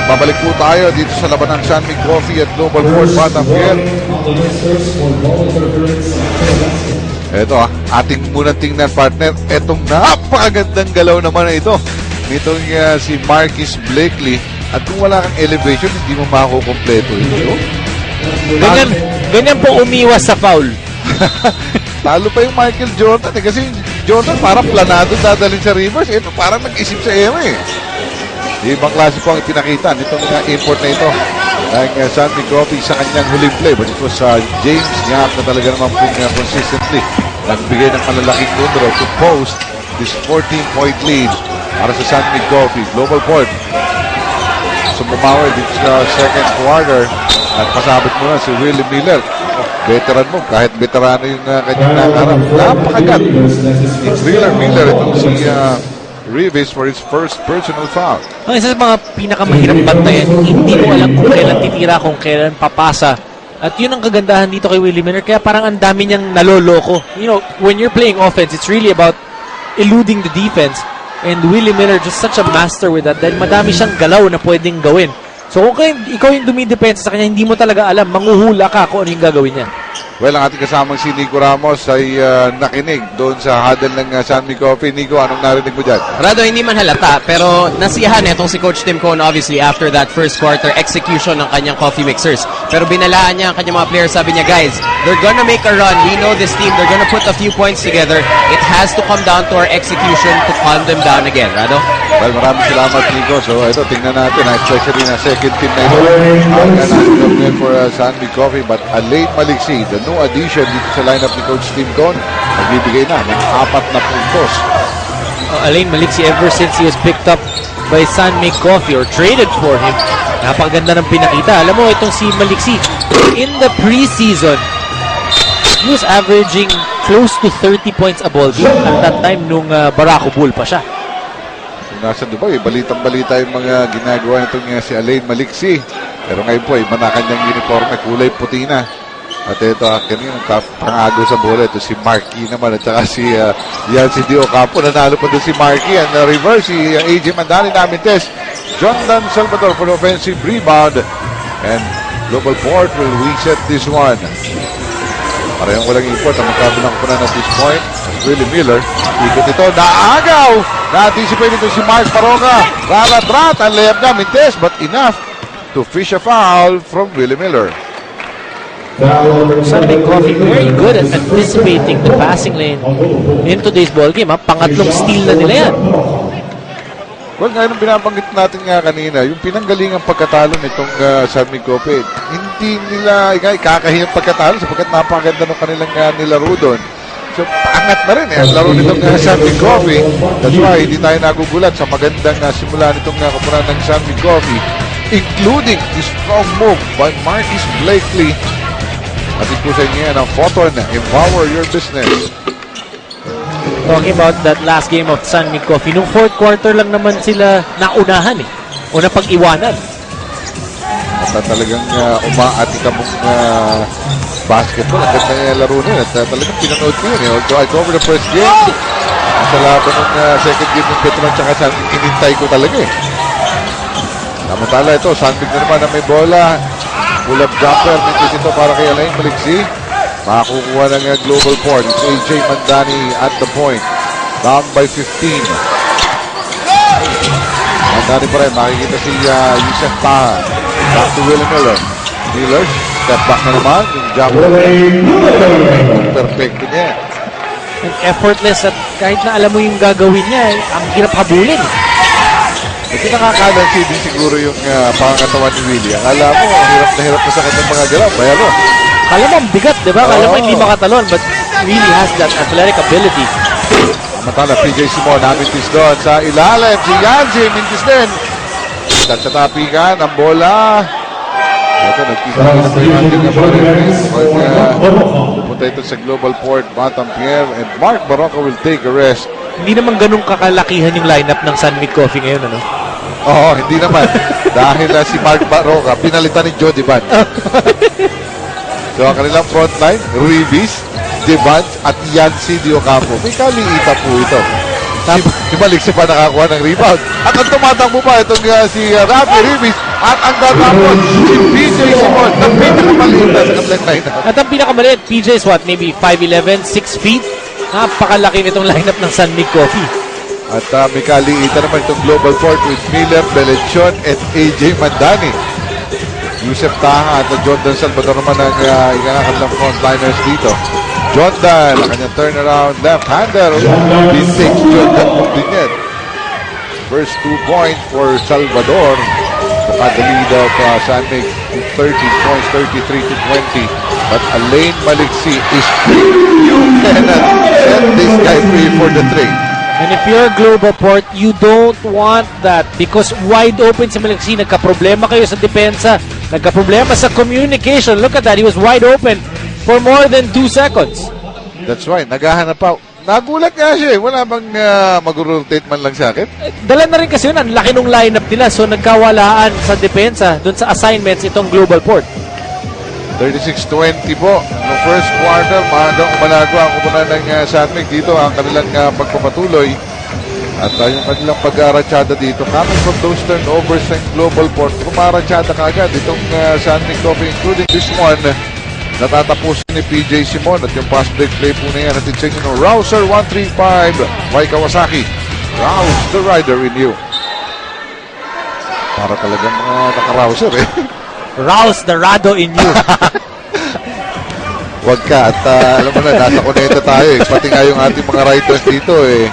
Babalik po tayo dito sa laban ng San Mig Coffee at GLOBALPORT Batanguer. Ito ating munang tingnan, partner. Itong napakagandang galaw naman na ito. Nitong si Marquis Blakely. At kung wala kang elevation, hindi mo makukompleto ito. Ganyan po umiwas sa foul. Talo pa yung Michael Jordan kasi Jordan parang planado dadalhin sa reverse. Ito parang nag-isip sa eme. Ibang klase po ang ipinakita nitong import na ito ng San Mig Coffee sa kanyang huling play. But it was James Yap na talaga naman po consistently nagbigay ng malalaking numero to post this 14-point lead para sa San Mig Coffee. GLOBALPORT bumawi dito sa second quarter at pasabot mo na si Willie Miller. Veteran mo, kahit veterano yung kanyang nakarap. Napakagat ni Miller itong si Reeves for his first personal foul. Ang isa sa mga pinakamahirap bantayan, hindi mo alam kung kailan titira, kung kailan papasa. At yun ang kagandahan dito kay Willie Miller. Kaya parang ang dami niyang naloloko. You know, when you're playing offense, it's really about eluding the defense. And Willie Miller just such a master with that dahil madami siyang galaw na pwedeng gawin. So kung ikaw yung dumidepensa sa kanya, hindi mo talaga alam, manghuhula ka kung ano yung gagawin niya. Well, ang ating kasamang si Nico Ramos ay nakinig doon sa huddle ng San Mig Coffee. Nico, anong narinig mo dyan? Rado, hindi man halata, pero nasiyahan itong si Coach Tim Cone obviously after that first quarter execution ng kanyang coffee mixers. Pero binalaan niya ang kanyang mga players. Sabi niya, guys, they're gonna make a run. We know this team. They're gonna put a few points together. It has to come down to our execution to calm them down again. Rado? Well, maraming salamat, Nico. So, ito, tingnan natin, especially na second team na ito. Ang natin for San Mig Coffee, but Alain Maliksi, the new addition dito sa lineup ni Coach Tim Cone, nagbibigay na ng 4 na puntos. Alain Maliksi, ever since he was picked up by San Mig Coffee or traded for him, napakaganda ng pinakita. Alam mo, itong si Maliksi, in the preseason, he was averaging close to 30 points a ball game at that time nung Barako Bull pa siya. Nasa Dubai, balitang-balita yung mga ginagawa nitong si Alain Maliksi. Pero ngayon po, iba na kanyang uniforme, kulay puti na. At ito, kanina pangago sa bola. Ito si Marky naman at saka si Yancy Diocampo. Nanalo pa doon si Marky. And reverse, si AJ Mandani namin test. John Dan Salvador for the offensive rebound. And GLOBALPORT will reset this one. Parehong walang import ang magkabilang po na at this point. Willie Miller, ikot ito, naagaw! Na-anticipate ito si Mark Paroca. Rarat-rat ang layup na, mintes, but enough to fish a foul from Willie Miller. San Mig Coffee very good at anticipating the passing lane in today's ball game. Pangatlong steal na nila yan. Well, ngayon binabanggit natin nga kanina, yung pinanggalingang pagkatalo nitong San Mig Coffee, hindi nila ikakahiyang pagkatalo sapagkat napakaganda ng kanilang nilaro doon. So, paangat na rin ang laro nitong San Mig Coffee. That's why hindi tayo nagugulat sa magandang simula nitong kapunan ng San Mig Coffee, including the strong move by Marquis Blakely. Atin po sa inyo yan ang Photon, empower your business. Talking about that last game of San Mig Coffee, nung fourth quarter lang naman sila naunahan eh. Una pag-iwanan. At talagang umaatika mong basketball. Ang ganda niya laro na. At talagang pinanood ko yun. Although I covered the first game, sa laban ng second game ng Petron tsaka San Mig, inintay ko talaga eh. Namantala ito, San Mig na naman na may bola. Pull-up jumper. Nito dito para kay Alain Maliksi. Makakukuha ng GLOBALPORT. It's AJ Mandani at the point. Down by 15. Mandani pa rin. Makikita si Yusef Taha. Back to Willie Miller. Miller, step back na naman. Yung jumper. Perfecto niya. And effortless at kahit na alam mo yung gagawin niya, ang hirap habulin. Kasi nakakalansi din siguro yung pangatawan ni Willie. Akala mo, hirap na sa kanyang mga galaw. Pero, kala mo ang bigat, di ba? Kala mo hindi makatalon, but really has that athletic ability. Matala, PJ Simon, namintis doon sa ilalim. Si Yancy, mintis din. Tatapikan ang bola. Ito, nagkita na po yung ating pupunta ito sa GLOBALPORT, Batanguer, and Mark Barroca will take a rest. Hindi naman ganun kakalakihan yung lineup ng San Mig Coffee ngayon, ano? Oo, hindi naman. Dahil si Mark Barroca, pinalitan ni Joe Divan. So, ang kanilang frontline, Reeves, Devans, at Yancy Diocampo. May kaliita po ito. Si Maliksi pa nakakuha ng rebound. At ang tumatakbo pa itong si Rafi Reeves. At ang tatapos, si PJ Simon, na pinakamaliit na sa kanilang lineup. At ang pinakamaliit, PJ is what? Maybe 5'11", 6 feet? Napakalaki nitong lineup ng San Mig Coffee. At may kaliitan naman itong Globalport with Miller, Belechon, at AJ Mandani. Yusef Taha at Jordan Salvador naman ang ikakakadlang frontliners dito. Jordan, ang kanyang turnaround left-hander. Bintik Jordan kung din yan. First 2 points for Salvador. At the lead of San Mig to 13 points, 33-20. But Alain Maliksi is free. You cannot set this guy free for the three. And if you're Globalport, you don't want that because wide open si Maliksi. Nagka-problema kayo sa depensa. Nagka-problema sa communication. Look at that. He was wide open for more than 2 seconds. That's right. Naghahanap pa. Nagulat nga siya eh. Wala bang mag-rotate man lang sa akin? Dala na rin kasi yun. Ang laki nung lineup nila. So nagkawalaan sa depensa dun sa assignments itong Globalport. 36-20 po. No first quarter, maagang umalagwa ang kupunan ng San Mig dito ang kanilang pagpapatuloy. At yung kanilang pag-aratsyada dito, coming from those turnovers ng Globalport, kumaratsyada kagad itong San Mig Coffee, including this one. Natatapusin ni PJ Simon at yung pass break play po na yan. At it's ng Rouser 135 by Kawasaki. Rouse the rider in you. Para talagang mga naka-rouser eh. Rouse the Rado in you. Wag ka at alam mo na, nasa Cuneta tayo eh. Pati nga yung ating mga writers dito eh.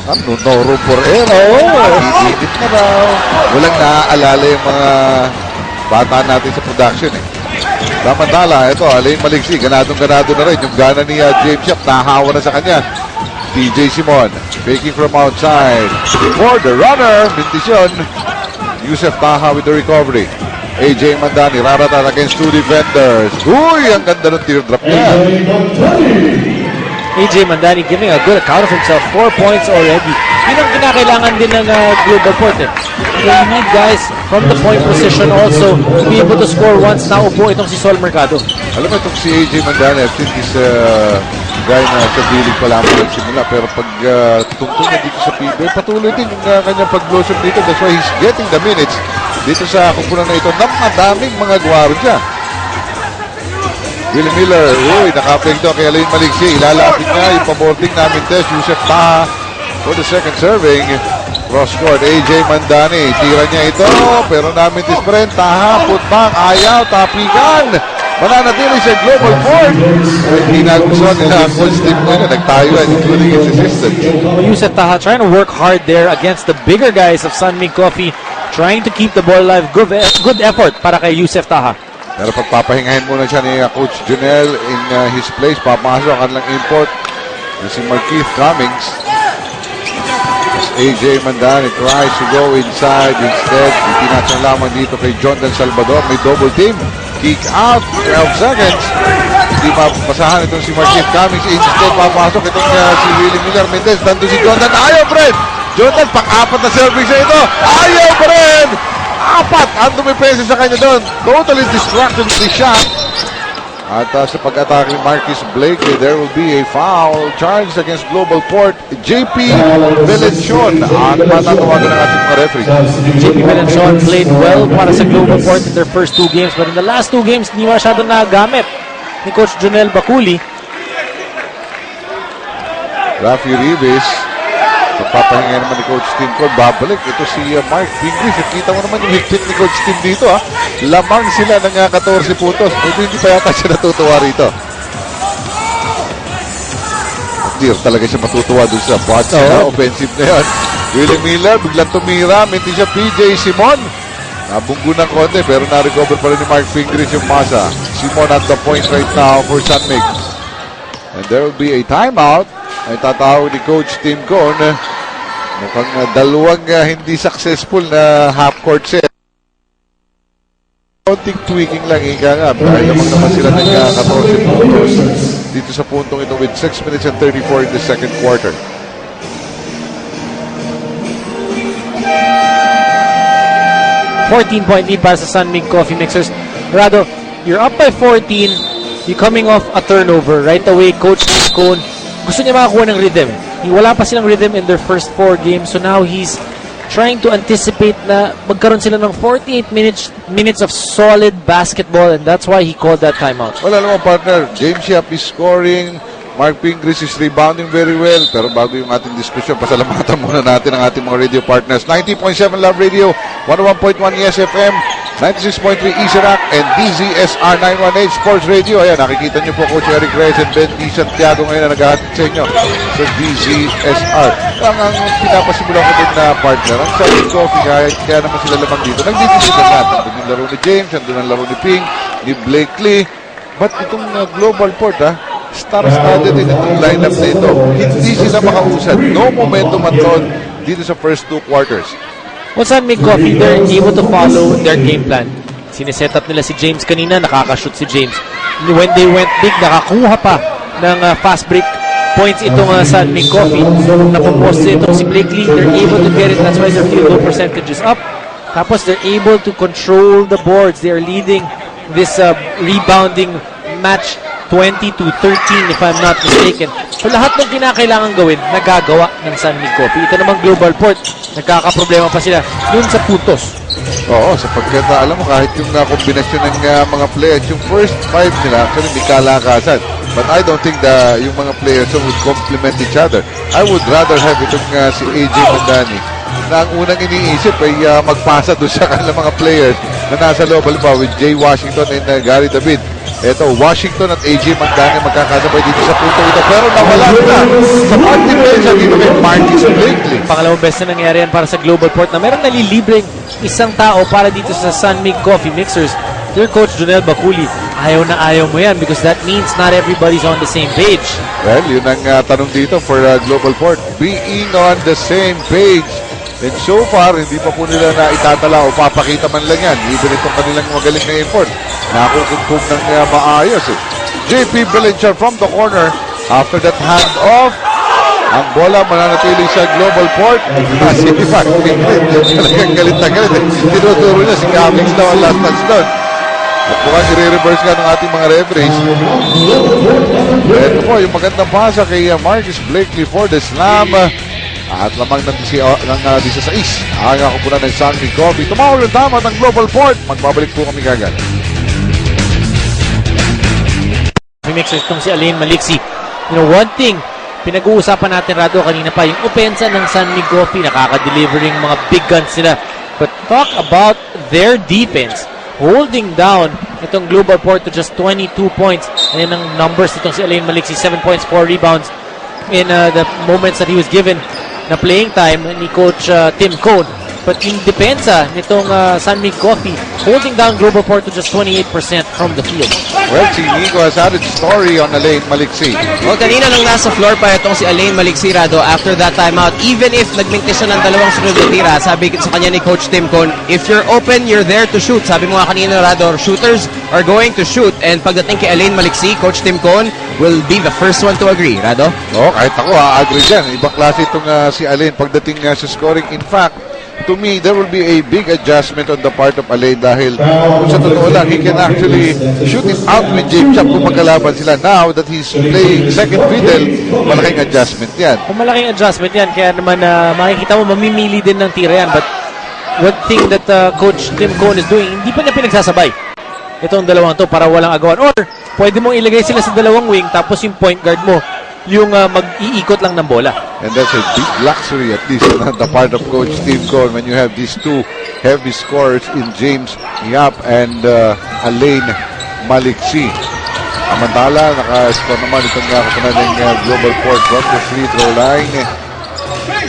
Ano, no room for error. Iinit na raw. Walang naaalala yung mga bata natin sa production eh. Samantala, ito, Alain Maliksi, ganadong-ganado na rin. Yung gana ni James Yap, nahawa na sa kanya. PJ Simon, faking from outside. For the runner, Bendicion. Yusef Taha with the recovery. AJ Mandani, raratan against 2 defenders. Uy, ang ganda ng teardrop niya. AJ Mandani giving a good account of himself. 4 points already. Yun ang kinakailangan din ng Globalport eh. You need guys from the point position also to be able to score once naupo itong si Sol Mercado. Alam mo itong si AJ Mandani, I think is guy na sa bilig pa lamang nagsimula. Pero pag tungtong na dito sa PBA, patuloy din yung kanyang pag-blossom dito. That's why he's getting the minutes dito sa kupunan na ito ng madaming mga gwardiya. Will Miller, uy, nakapeng ito kay Alain Maliksi. Ilalapit niya yung paboarding namin test. Yusef Taha for the second serving. Cross-court, AJ Mandani. Tira niya ito, pero namin disprent. Taha, putback, ayaw, tapikan. Mananatili sa Globalport. Hindi nagustuhan nila ang coach team nila. Nagtayo yan, including his assistant. Yusef Taha trying to work hard there against the bigger guys of San Mig Coffee. Trying to keep the ball alive. Good effort para kay Yusef Taha. Pero pagpapahingahin muna siya ni Coach Junel in his place, papasok ang kanilang import na si Markeith Cummings. As AJ Mandani tries to go inside. Instead, itinatang lamang dito kay Jordan Salvador. May double team. Kick out. 12 seconds. Hindi mapasahan itong si Markeith Cummings. Instead, papasok itong si Willie Miller Mendez. Nandun si Jordan. Ayaw, Fred! Jordan, pang-apat na service na ito. Ayaw, Fred! Apat ang dumipensa sa kanya doon. Totally distracted with the shot. At sa pag-atake ni Marquis Blakely, there will be a foul charged against Globalport. JP Belechon ang matatawagan ng ating mga referee. JP Belechon played well para sa Globalport in their first 2 games, but in the last 2 games, hindi masyado nagamit ni Coach Junel Baculi. Rafi Ribes, pagpapahinga naman ni Coach Tim Cole, babalik. Ito si Mark Pingris. Kita mo naman yung higpit ni Coach Tim dito ha. Lamang sila ng 14 puntos. Hindi pa yata siya natutuwa rito. Dear, talaga siya matutuwa dun sa bots na offensive na yun. Willie Miller, biglang tumira. Minti siya PJ Simon. Nabunggo ng konti pero na-recover pa rin ni Mark Pingris yung masa. Simon at the point right now for San Mig. And there will be a timeout. Ay tatawag ni Coach Tim Cone. Mukhang dalawang hindi successful na half-court set. Konting tweaking lang, ika nga. Dahil naman sila ng 14 puntos dito sa puntong ito with 6 minutes and 34 in the second quarter. $14-point lead para sa San Mig Coffee Mixers. Rado, you're up by 14. You're coming off a turnover. Right away, Coach Cone gusto niya makakuha ng rhythm. Wala pa silang rhythm in their first 4 games. So now he's trying to anticipate na magkaroon sila ng 48 minutes of solid basketball, and that's why he called that timeout. Well, alam mo, partner, James Yap is scoring, Mark Pingris is rebounding very well. Pero bago yung ating diskusyon, pasalamatan muna natin ang ating mga radio partners. 90.7 Love Radio, 101.1 ESFM, 96.3 Isarac, and DZSR 918 Sports Radio. Ayan, nakikita niyo po Coach Eric Reyes and Ben D. Santiago ngayon na naghahatid sa inyo sa DZSR. Ang pinapasimula ko din na partner, ang Sunny Coffee, kaya naman sila lamang dito. Nagdidisigan natin. Nandun yung laro ni James, nandun ang laro ni Ping, ni Blakely. But itong Globalport, star-studded din itong lineup na ito. Hindi sila makausad. No momentum at all dito sa first 2 quarters. Well, San Mig Coffee, they're able to follow their game plan. Sineset up nila si James kanina, nakakashoot si James. When they went big, nakakuha pa ng fast break points itong San Mig Coffee. Napoposte itong si Blakely, they're able to get it. That's why their field goal percentage is up. Tapos they're able to control the boards. They are leading this rebounding match 20-13 if I'm not mistaken. So lahat ng kinakailangan gawin, nagagawa ng San Mig Coffee. Ito namang Globalport, nagkakaproblema pa sila dun sa puntos. Oo, sapagkat alam mo, kahit yung kombinasyon ng mga players, yung first 5 nila, actually may kalakasan. But I don't think yung mga players would complement each other. I would rather have itong si AJ Mandani na ang unang iniisip ay magpasa doon sa kanilang mga players na nasa loob. Halimbawa with Jay Washington and Gary David. Ito, Washington at AJ Mandani magkakasabay dito sa punto ito. Pero nawala na sa party player dito kay Marcus Blakely. Pangalawang best na nangyari yan para sa Globalport na meron nalilibreng isang tao para dito sa San Mig Coffee Mixers. Their coach, Jonel Baculi, ayaw na ayaw mo yan because that means not everybody's on the same page. Well, yun ang tanong dito for Globalport. Being on the same page. And so far, hindi pa po nila na itatala o papakita man lang yan. Even itong kanilang magaling na effort. Nakukugkog ng maayos. JP Belenchar from the corner. After that hand-off, ang bola mananatili sa Globalport. Si Mark Pingris, talagang galit na galit. Tinuturo niya si Cummings daw ang last touch doon. At mukhang i-reverse nga ng ating mga referees. Ito po, yung magandang pasa kay Marcus Blakely for the slam. At lamang ng 16. Ang kakupunan ng San Mig Coffee. Tumawag ng tama ng Globalport. Magbabalik po kami kagad. Mixers itong si Alain Maliksi. You know, one thing, pinag-uusapan natin, Rado, kanina pa, yung opensa ng San Mig Coffee, nakaka-delivering mga big guns sila. But talk about their defense. Holding down itong Globalport to just 22 points. And yan ang numbers itong si Alain Maliksi. 7 points, 4 rebounds in the moments that he was given na playing time ni Coach Tim Cone. But yung depensa nitong San Mig Coffee, holding down Globalport to just 28% from the field. Well, si Nico has added story on Alain Maliksi. Well, kanina nung nasa floor pa itong si Alain Maliksi, Rado, after that timeout, even if nagmintis siya ng dalawang sunod na tira, sabi sa kanya ni Coach Tim Cone, if you're open, you're there to shoot. Sabi mo nga kanina, Rado, shooters are going to shoot. And pagdating kay Alain Maliksi, Coach Tim Cone will be the first one to agree, Rado. Oo, kahit ako, agree dyan. Ibang klase itong si Alain pagdating sa scoring. In fact, to me, there will be a big adjustment on the part of Alain dahil kung sa totoo lang, he can actually shoot it out with James Chap kung magkalaban sila. Now that he's playing second fiddle, malaking adjustment yan. Kung malaking adjustment yan, kaya naman makikita mo, mamimili din ng tira yan. But one thing that Coach Tim Cone is doing, hindi pa niya pinagsasabay itong dalawang to para walang agawan. Or, pwede mong ilagay sila sa dalawang wing tapos yung point guard mo, yung mag-iikot lang ng bola. And that's a big luxury, at least on the part of Coach Steve Cone, when you have these two heavy scorers in James Yap and Alain Maliksi. Amantala, naka-score naman itong kapunan ng Globalport from the free throw line.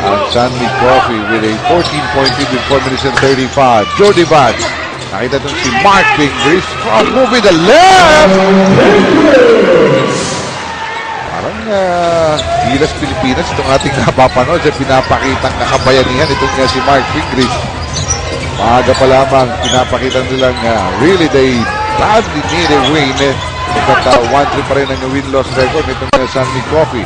Ang San Mig Coffee with a 14-point lead with 4 minutes and 35. Jody Vance. Nakita itong si Mark Pingris from moving the left. Parang Gilas Pilipinas itong ating napapanood sa pinapakitang nakabayanihan itong si Mark Pingris. Maaga pa lamang pinapakita nilang really they badly need a win. At 1-3 pa rin ang win-loss record nitong San Mig Coffee.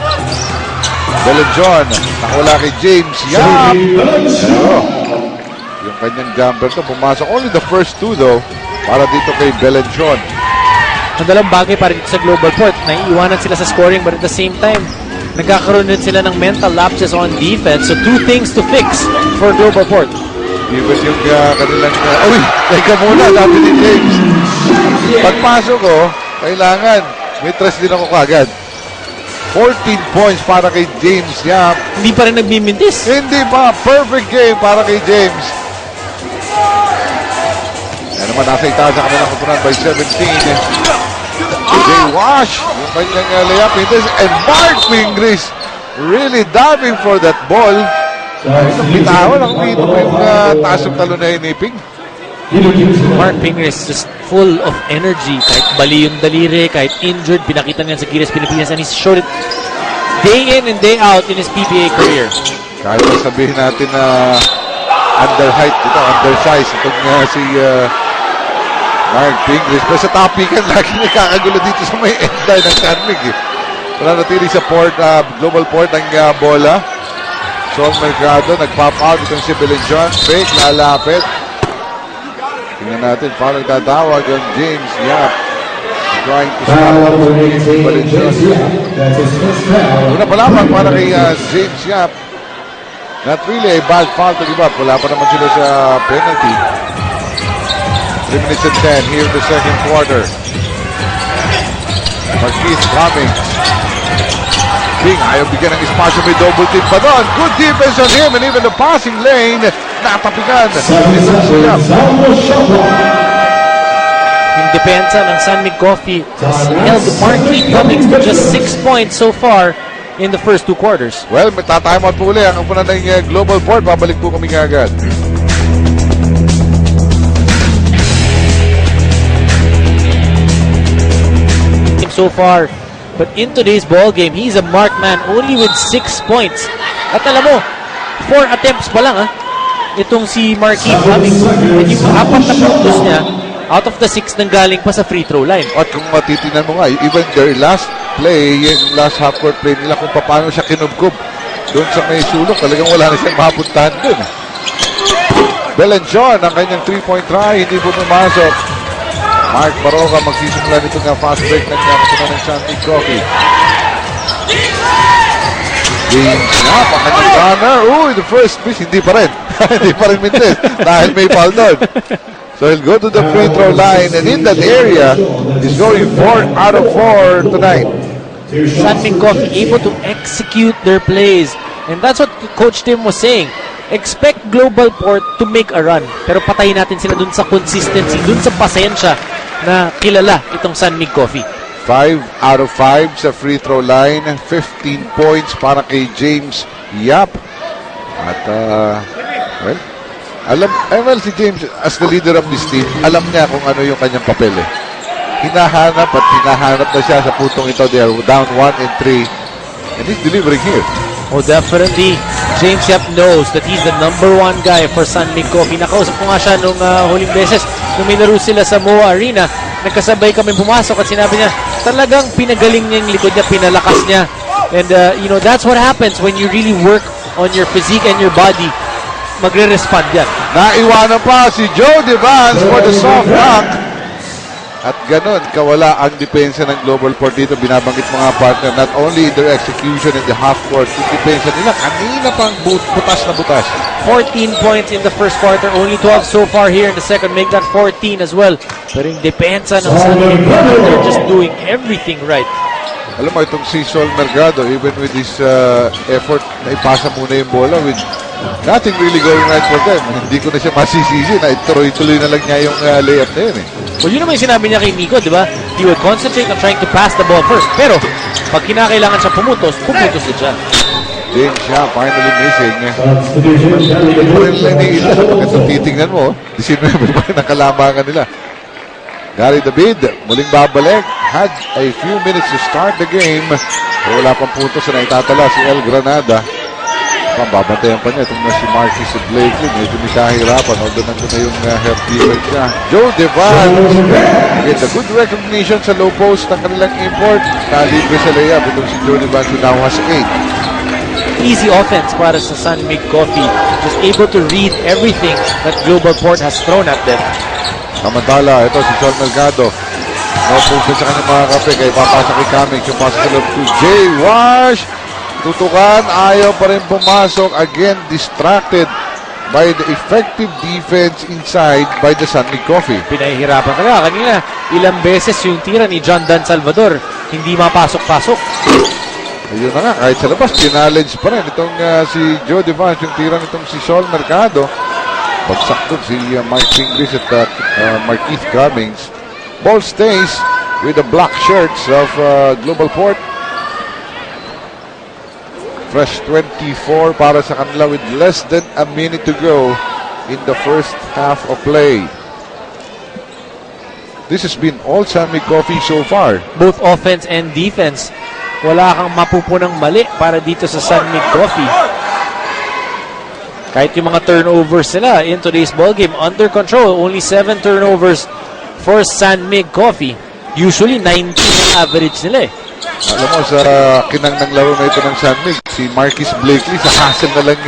Belenjon, nakawala kay James Yap. Yung kanyang jumper to pumasok. Only the first two though para dito kay Belenjon. Madalang bagay para dito sa Globalport. Naiiwanan sila sa scoring but at the same time, nagkakaroon din sila ng mental lapses on defense. So, two things to fix for GLOBALPORT. Even yung kanilang... uy! Teka muna, sabi ni James. Pagpasok ko, kailangan. May trust din ako kagad. 14 points para kay James Yap. Hindi pa rin nagmimintis. Hindi pa. Perfect game para kay James. Yan naman, nasa itaas sa kanilang kupunan by 17. Jay Wash, yung kanyang layup. And Mark Pingris really diving for that ball. Ang bitawan, ang dito yung taas ng talon na hiniping. Mark Pingris just full of energy. Kahit bali yung daliri, kahit injured, pinakita niya sa Gilas Pilipinas, and he showed it day in and day out in his PBA career. Kahit sabihin natin na underheight ito, undersize itong si Mark Pingris. Pero sa topican, lagi nakakagulo dito sa may end line ng San Mig. Wala natili sa GLOBALPORT ang bola. Sol Mercado, nag-pop out itong si Belenjon. Fake, lalapit. Tingnan natin, paano nagtatawag yung James Yap. Trying to stop si Belenjon. Una pa lamang para kay James Yap. Not really a bad foul to give up. Wala pa naman sila sa penalty. 3 minutes and 10 here in the second quarter. Marquis coming. King, ayaw bigyan ng espasyo, may double team pa doon. Good defense on him, and even the passing lane, natapigan. Yung depensa ng San Mig Coffee has held Marquis Cummings to just 6 points so far in the first 2 quarters. Well, may tatime out po ulit ang upunan ng GLOBALPORT. Babalik po kami agad. So far, but in today's ball game, he's a marked man only with 6 points. At alam mo, 4 attempts pa lang itong si Marquis Cummings. And yung 4 na puntos niya, out of the 6 nang galing pa sa free throw line. At kung matitingnan mo nga, even their last play, yung last half-court play nila, kung paano siya kinubkob doon sa may sulok, talagang wala na siyang mapuntahan doon. Belenjon, ang kanyang 3-point try, hindi po pumasok. Mark Baroga magsisimula nito nga fast break ng kapunan ng San Mig Coffee. James Yap, ang kanyang runner. Uy, the first miss, hindi pa rin. Hindi pa rin mintis dahil may foul doon. So he'll go to the free throw line, and in that area, he's going 4 out of 4 tonight. San Mig Coffee able to execute their plays. And that's what Coach Tim was saying. Expect GLOBALPORT to make a run. Pero patayin natin sila dun sa consistency, dun sa pasensya na kilala itong San Mig Coffee. 5 out of 5 sa free throw line. 15 points para kay James Yap. At, well, si James, as the leader of this team, alam niya kung ano yung kanyang papel eh. Hinahanap at hinahanap na siya sa putong ito. They are down 1 and 3. And he's delivering here. Oh, definitely. James Yap knows that he's the #1 guy for San Mig Coffee. Nakausap ko nga siya nung huling beses. Nung may laro sila sa MOA Arena, nagkasabay kami pumasok at sinabi niya, talagang pinagaling niya yung likod niya, pinalakas niya. And, that's what happens when you really work on your physique and your body. Magre-respond yan. Naiwanan pa si Joe Devance for the soft dunk. At ganun, kawala ang depensa ng GLOBALPORT dito. Binabanggit mga partner, not only their execution in the half court, yung depensa nila, kanina pang butas na butas. 14 points in the first quarter, only 12 so far here in the second. Make that 14 as well. Pero yung depensa ng San Mig, they're just doing everything right. Alam mo, itong si Sol Mercado, even with his effort, na ipasa muna yung bola with nothing really going right for them. Hindi ko na siya masisisi na ituloy-tuloy na lang niya yung layup na yun eh. Well, yun naman yung sinabi niya kay Nico, di ba? He would concentrate on trying to pass the ball first. Pero, pag kinakailangan siya pumutos din siya. James siya, finally missing. Hindi ko rin lang iniisip. Pagkat titingnan mo, 19 pa rin ang kalamangan nila. Gary David, muling babalik. Had a few minutes to start the game. Pero wala pang puntos na itatala si El Granada. Babantayan pa niya itong na si Marquis si Blakely. Medyo may kahirapan. Although nandun na yung help defense niya. Joe Devance with a good recognition sa low post ng kanilang import. Nalibre sa layup itong si Joe Devance who now has 8. Easy offense para sa San Mig Coffee. Just able to read everything that GLOBALPORT has thrown at them. Samantala, ito si Sol Mercado. No puntos sa kanyang mga kape. Kaya papasa kay Cummings. Yung pasok sa loob to Jay Wash. Tutukan, ayaw pa rin pumasok. Again, distracted by the effective defense inside by the San Mig Coffee. Pinahihirapan talaga. Kanina, ilang beses yung tira ni John Dan Salvador, hindi mapasok-pasok. Ayun na nga, kahit sa labas, challenge pa rin itong si Joe Devance, yung tira nitong si Sol Mercado. Bagsak doon si Mike Inglis at Marquise Cummings. Ball stays with the black shirts of GLOBALPORT. Fresh 24 para sa kanila with less than a minute to go in the first half of play. This has been all San Mig Coffee so far. Both offense and defense. Wala kang mapupunang mali para dito sa San Mig Coffee. Kahit yung mga turnovers nila in today's ballgame, under control. Only 7 turnovers for San Mig Coffee. Usually 19 ang average nila eh. Alam mo, sa kinang ng laro na ito ng San Mig, si Marquis Blakely, sa hassle na lang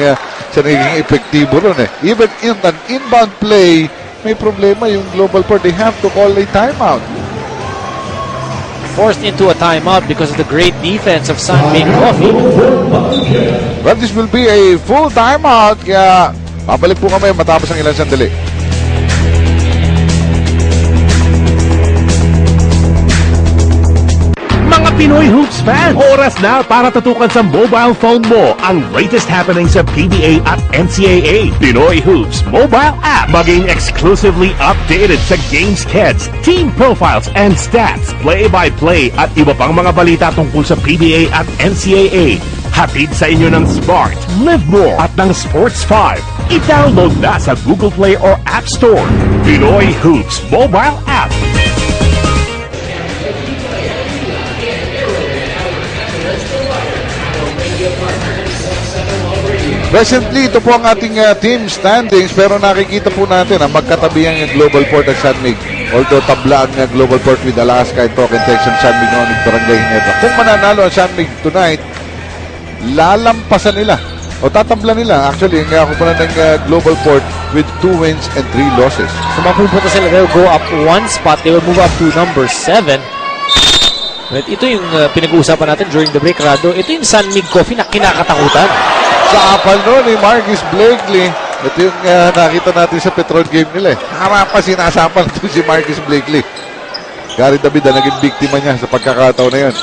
siya naging epektibo ron eh. Even in an inbound play, may problema yung GLOBALPORT. They have to call a timeout. Forced into a timeout because of the great defense of San Mig Coffee. But this will be a full timeout, kaya babalik po kami matapos ang ilang sandali. Mga Pinoy Hoops fan, oras na para tutukan sa mobile phone mo ang latest happenings sa PBA at NCAA. Pinoy Hoops mobile app. Maging exclusively updated sa game skeds, team profiles and stats, play-by-play at iba pang mga balita tungkol sa PBA at NCAA. Hatid sa inyo ng Smart, Live More at ng Sports 5. I-download na sa Google Play or App Store. Pinoy Hoops mobile app. Presently, ito po ang ating team standings, pero nakikita po natin ang magkatabi ang GLOBALPORT at San Mig. Although tabla ang GLOBALPORT with Alaska and Token Texas, San Mig noon ng Barangay Ginebra. Kung mananalo ang San Mig tonight, lalampasan nila o tatabla nila. Actually, ang kupunan ng GLOBALPORT with 2 wins and 3 losses. So mapupunta sila, they'll go up 1 spot, they will move up to number 7. But ito yung pinag-uusapan natin during the break, Rado. Ito yung San Mig Coffee na kinakatakutan. Sa apal noon ni Marquis Blakely, ito yung nakita natin sa Petron game nila eh. Harapa sinasapal ito si Marquis Blakely. Gary David na naging biktima niya sa pagkakataon na yun.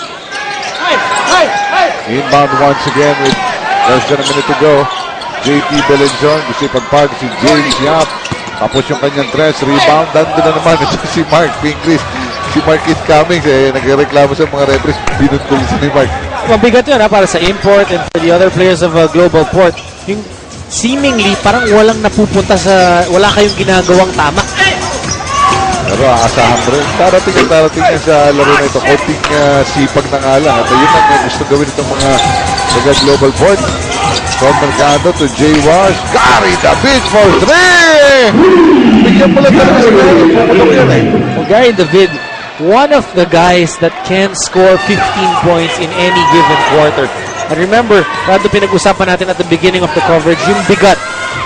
Inbound once again with less than a minute to go. JT Belenjon, gusto ipagpag si James Yap. Tapos yung kanyang dress, rebound. Dando na naman ito si Mark Pingrist. Si Marquis Cummings, nagreklamo sa mga referees. Binutol sa ni Mark. Mabigat yun para sa import and for the other players of GLOBALPORT. Yung seemingly parang walang napupunta sa, wala kayong ginagawang tama. Pero aasahan mo rin. Darating yan sa laro na ito. Konting sipag na nga lang. At yun ang gusto gawin itong mga GLOBALPORT. From Mercado to Jay Wash. Gary David for 3! Bigyan mo lang talaga sa Gary. Pumulong yan eh. Well, Gary David, one of the guys that can score 15 points in any given quarter. And remember, Rado, pinag-usapan natin at the beginning of the coverage, yung bigat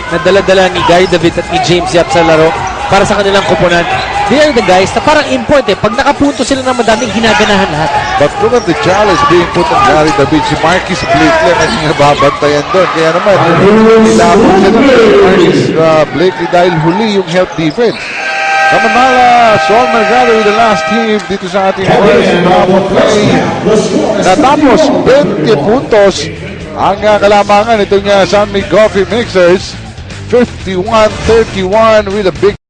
na dala-dala ni Gary David at ni James Yap sa laro para sa kanilang kupunan. They are the guys na parang import eh. Pag nakapunto sila ng madaming ginaganahan lahat. But look at the challenge being put on Gary David. Si Marquis Blakely ang kanyang babantayan doon. Kaya naman, nilapon siya doon si Marquis Blakely dahil huli yung help defense. Samantala, Sol Mercado with the last hit dito sa ating first half of play. Natapos 20 puntos ang kalamangan itong San Mig Coffee Mixers. 51-31 with a big